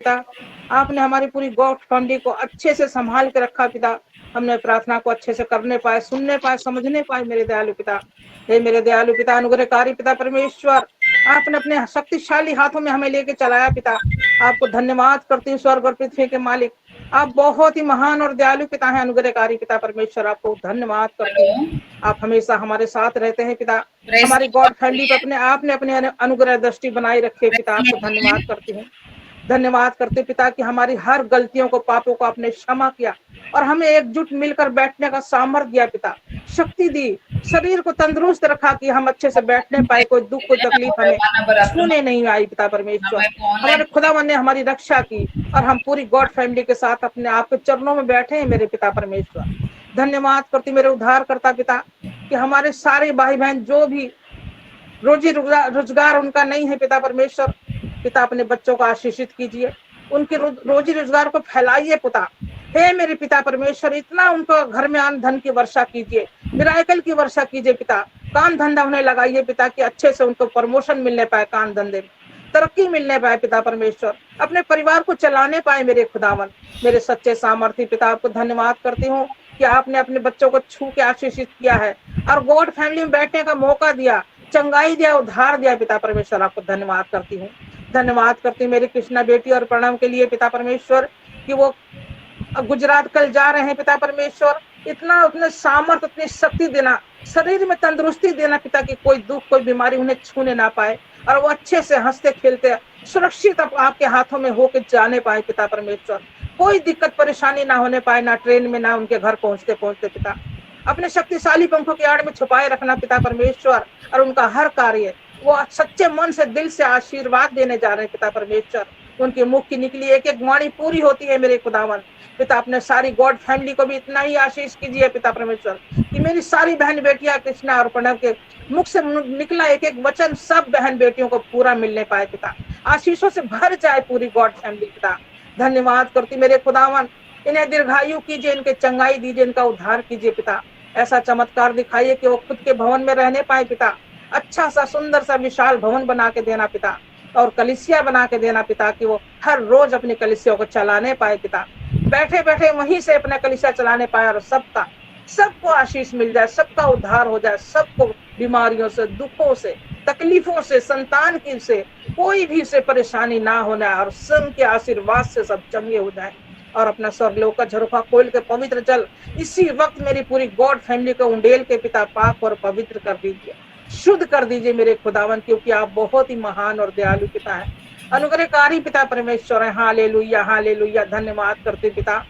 पिता, आपने हमारी पूरी गॉड फैमिली को अच्छे से संभाल के रखा पिता। हमने प्रार्थना को अच्छे से करने पाए, सुनने पाए, समझने पाए मेरे दयालु पिता। हे मेरे दयालु पिता, अनुग्रहकारी पिता परमेश्वर, आपने अपने शक्तिशाली हाथों में हमें लेके चलाया पिता। आपको धन्यवाद करती हूँ स्वर्ग और पृथ्वी के मालिक। आप बहुत ही महान और दयालु पिता हैं, अनुग्रहकारी पिता परमेश्वर, आपको धन्यवाद करती हूँ। हेलो। आप हमेशा हमारे साथ रहते हैं पिता। प्रेस हमारी की गॉड लॉर्ड फैमिली पे बोलिए। अपने आपने अपने अनुग्रह दृष्टि बनाई रखी है प्रेस पिता, की आपको लॉर्ड धन्यवाद बोलिए। करती हूँ। धन्यवाद करते पिता कि हमारी हर गलतियों को, पापों को आपने क्षमा किया और हमें एकजुट मिलकर बैठने का सामर्थ्य दिया पिता, शक्ति दी, शरीर को तंदुरुस्त रखा कि हम अच्छे से बैठने पाए, कोई दुख कोई तकलीफ हमें छूने नहीं आई पिता परमेश्वर। हमारे को ऑनलाइन हमारे खुदावन ने हमारी रक्षा की और हम पूरी गॉड फैमिली के साथ अपने आपके चरणों में बैठे हैं मेरे पिता परमेश्वर। धन्यवाद करती मेरे उद्धार करता पिता कि हमारे सारे भाई बहन जो भी रोजी रोजगार उनका नहीं है पिता परमेश्वर, पिता अपने बच्चों को आशीषित कीजिए, उनके रोजी रोजगार को फैलाइए पिता। हे मेरे पिता परमेश्वर, इतना उनको घर में अन्न धन की वर्षा कीजिए, मिराकल की वर्षा कीजिए पिता। काम धंधा उन्हें लगाइए पिता कि अच्छे से उनको प्रमोशन मिलने पाए, काम धंधे में तरक्की मिलने पाए पिता परमेश्वर, अपने परिवार को चलाने पाए मेरे खुदावन। मेरे सच्चे सामर्थ्य पिता, आपको धन्यवाद करती हूँ कि आपने अपने बच्चों को छू के आशीषित किया है और गॉड फैमिली में बैठने का मौका दिया, चंगाई दिया, उद्धार दिया पिता परमेश्वर, आपको धन्यवाद करती हूँ। धन्यवाद करती हूँ मेरी कृष्णा बेटी और प्रणव के लिए पिता परमेश्वर कि वो गुजरात कल जा रहे हैं पिता परमेश्वर। इतना उतने सामर्थ, उतनी शक्ति देना, शरीर में तंदुरुस्ती देना पिता कि कोई दुख कोई बीमारी उन्हें छूने ना पाए और वो अच्छे से हंसते खेलते सुरक्षित आपके हाथों में होकर जाने पाए पिता परमेश्वर। कोई दिक्कत परेशानी ना होने पाए, ना ट्रेन में ना उनके घर पहुंचते पहुंचते पिता। अपने शक्तिशाली पंखों की आड़ में छुपाए रखना पिता परमेश्वर और उनका हर कार्य वो सच्चे मन से दिल से आशीर्वाद देने जा रहे हैं पिता परमेश्वर। उनके मुख की निकली एक एक वाणी पूरी होती है मेरे खुदावन। पिता अपने सारी गॉड फैमिली को भी इतना ही आशीष कीजिए पिता परमेश्वर कि मेरी सारी बहन बेटियां कृष्णा और प्रणव के मुख से निकला एक एक वचन सब बहन बेटियों को पूरा मिलने पाए पिता, आशीषों से भर जाए पूरी गॉड फैमिली पिता। धन्यवाद करती मेरे खुदावन, इन्हें दीर्घायु कीजिए, इनके चंगाई दीजिए, इनका उद्धार कीजिए पिता। ऐसा चमत्कार दिखाइए कि वो खुद के भवन में रहने पाए पिता, अच्छा सा सुंदर सा विशाल भवन बना के देना पिता और कलिसिया बना के देना पिता कि वो हर रोज अपनी कलिसिया को चलाने पाए पिता, बैठे बैठे वहीं से अपना कलिसिया चलाने पाए और सबको आशीष मिल जाए, सबका उद्धार हो जाए, सबको बीमारियों से, दुखों से, तकलीफों से, संतान की से कोई भी से परेशानी ना होना और सन के आशीर्वाद से सब चंगे हो जाए और अपना स्वर्गलोक का झरोखा खोल के पवित्र जल इसी वक्त मेरी पूरी गॉड फैमिली को उंडेल के पिता पाक और पवित्र कर दीजिए, शुद्ध कर दीजिए मेरे खुदावन, क्योंकि आप बहुत ही महान और दयालु पिता है, अनुग्रहकारी पिता परमेश्वर है। Hallelujah hallelujah. धन्यवाद करते पिता,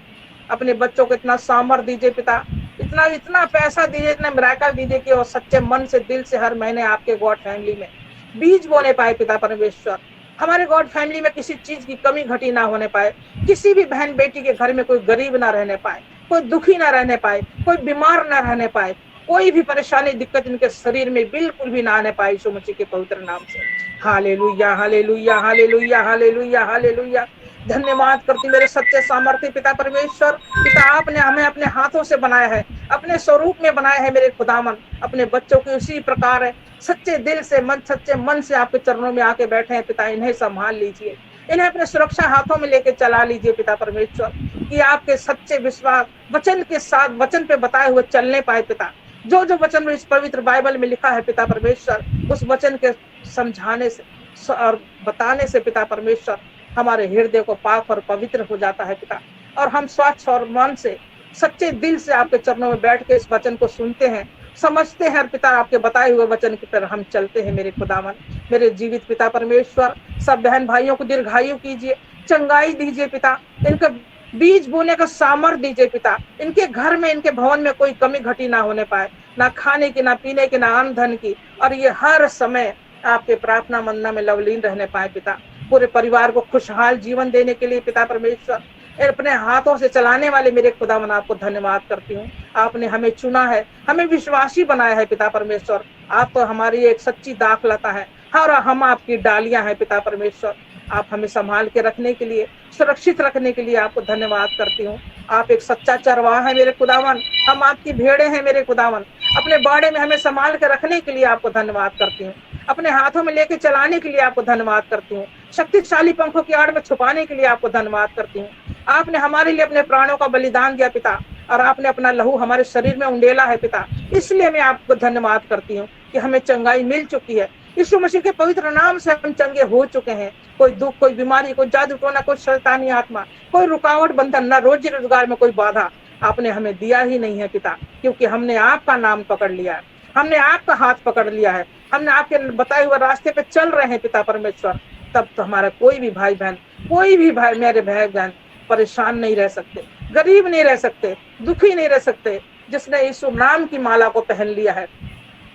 अपने बच्चों को इतना सामर्थ दीजिए पिता, इतना इतना पैसा दीजिए, इतना मिराकल दीजिए कि वो सच्चे मन से दिल से हर महीने आपके गॉड फैमिली में बीज बोने पाए पिता परमेश्वर। हमारे गॉड फैमिली में किसी चीज की कमी घटी ना होने पाए, किसी भी बहन बेटी के घर में कोई गरीब ना रहने पाए, कोई दुखी ना रहने पाए, कोई बीमार ना रहने पाए, कोई भी परेशानी दिक्कत इनके शरीर में बिल्कुल भी ना आने पाए, यीशु मसीह के पवित्र नाम से। Hallelujah hallelujah hallelujah hallelujah hallelujah. धन्यवाद करती मेरे सच्चे सामर्थ्य पिता परमेश्वर। पिता आपने हमें अपने हाथों से बनाया है, अपने स्वरूप में बनाया है मेरे खुदावन, अपने बच्चों की उसी प्रकार है सच्चे दिल से सच्चे मन से आपके चरणों में आके बैठे हैं पिता। इन्हें संभाल लीजिए, इन्हें अपने सुरक्षा हाथों में लेके चला लीजिए पिता परमेश्वर कि आपके सच्चे विश्वास वचन के साथ वचन पे बताए हुए चलने पाए पिता। जो जो वचन इस पवित्र बाइबल में लिखा है पिता परमेश्वर, उस वचन के समझाने से और बताने से पिता परमेश्वर हमारे हृदय को पाक और पवित्र हो जाता है पिता, और हम स्वच्छ और मन से सच्चे दिल से आपके चरणों में बैठ के इस वचन को सुनते हैं, समझते हैं और पिता आपके बताए हुए वचन की तरह हम चलते हैं मेरे खुदावन। मेरे जीवित पिता परमेश्वर सब बहन भाइयों को दीर्घायु कीजिए, चंगाई दीजिए पिता, इनका बीज बोने का सामर्थ्य दीजिए पिता, इनके घर में इनके भवन में कोई कमी घटी ना होने पाए, ना खाने की, ना पीने की, ना अन्न धन की, और ये हर समय आपके प्रार्थना मंदना में लवलीन रहने पाए पिता। पूरे परिवार को खुशहाल जीवन देने के लिए पिता परमेश्वर अपने हाथों से चलाने वाले मेरे खुदावन आपको धन्यवाद करती हूँ। आपने हमें चुना है, हमें विश्वासी बनाया है पिता परमेश्वर। आप तो हमारी एक सच्ची दाखलता है और हम आपकी डालियां हैं पिता परमेश्वर। आप हमें संभाल के रखने के लिए, सुरक्षित रखने के लिए आपको धन्यवाद करती हूँ। आप एक सच्चा चरवाहा है मेरे खुदावन, हम आपकी भेड़े हैं मेरे खुदावन। अपने बाड़े में हमें संभाल के रखने के लिए आपको धन्यवाद करती हूँ। अपने हाथों में लेके चलाने के लिए आपको धन्यवाद करती हूँ। शक्तिशाली पंखों की आड़ में छुपाने के लिए आपको धन्यवाद करती हूँ। आपने हमारे लिए अपने प्राणों का बलिदान दिया पिता, और आपने अपना लहू हमारे शरीर में उंडेला है पिता। इसलिए मैं आपको धन्यवाद करती हूँ कि हमें चंगाई मिल चुकी है। यीशु मसीह के पवित्र नाम से हम चंगे हो चुके हैं। कोई दुख, कोई बीमारी, कोई जादू टोना, कोई शैतानी आत्मा, कोई रुकावट, बंधन, ना रोजी रोजगार में कोई बाधा आपने हमें दिया ही नहीं है पिता, क्योंकि हमने आपका नाम पकड़ लिया है, हमने आपका हाथ पकड़ लिया है, हमने आपके बताए हुए रास्ते पे चल रहे हैं पिता परमेश्वर। तब तो हमारा कोई भी भाई बहन, कोई भी भाई, मेरे भाई बहन परेशान नहीं रह सकते, गरीब नहीं रह सकते, दुखी नहीं रह सकते। जिसने यीशु नाम की माला को पहन लिया है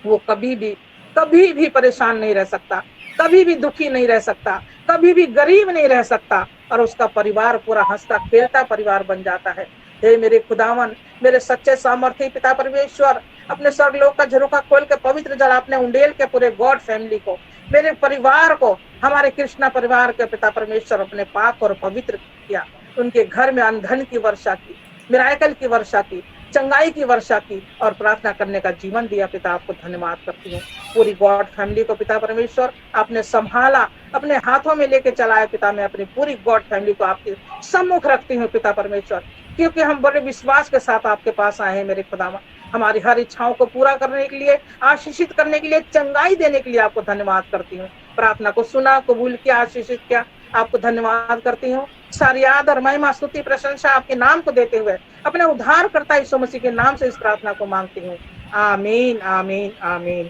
वो कभी भी परेशान नहीं रह सकता, कभी भी दुखी नहीं रह सकता, कभी भी गरीब नहीं रह सकता, और उसका परिवार पूरा हंसता खेलता परिवार बन जाता है। हे मेरे खुदावन, मेरे सच्चे सामर्थी पिता परमेश्वर, अपने स्वर्गलोक का झरोखा खोल के पवित्र जल आपने उंडेल के पूरे गॉड फैमिली को, मेरे परिवार को, हमारे कृष्णा परिवार के पिता परमेश्वर अपने पाक और पवित्र किया। उनके घर में अनधन की वर्षा की, मिराकल की वर्षा की, चंगाई की वर्षा की, और प्रार्थना करने का जीवन दिया पिता। आपको धन्यवाद करती हूँ। पूरी गॉड फैमिली को पिता परमेश्वर आपने संभाला, अपने हाथों में लेके चलाया पिता। मैं अपनी पूरी गॉड फैमिली को आपके सम्मुख रखती हूँ पिता परमेश्वर, क्योंकि हम बड़े विश्वास के साथ आपके पास आए हैं मेरे खुदावन। हमारी हर इच्छाओं को पूरा करने के लिए, आशीषित करने के लिए, चंगाई देने के लिए आपको धन्यवाद करती हूँ। प्रार्थना को सुना, कबूल किया, आशीषित किया, आपको धन्यवाद करती हूँ। सारी आदर, महिमा, स्तुति, प्रशंसा आपके नाम को देते हुए अपने उद्धार करता यीशु मसीह के नाम से इस प्रार्थना को मांगती हूँ। आमीन, आमीन, आमीन,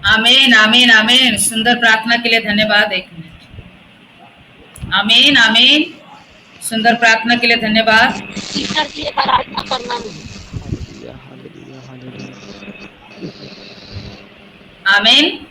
आमीन, आमीन, आमीन। सुंदर प्रार्थना के लिए धन्यवाद। एक मिनट। आमीन, आमीन। सुंदर प्रार्थना के लिए धन्यवाद। आमीन।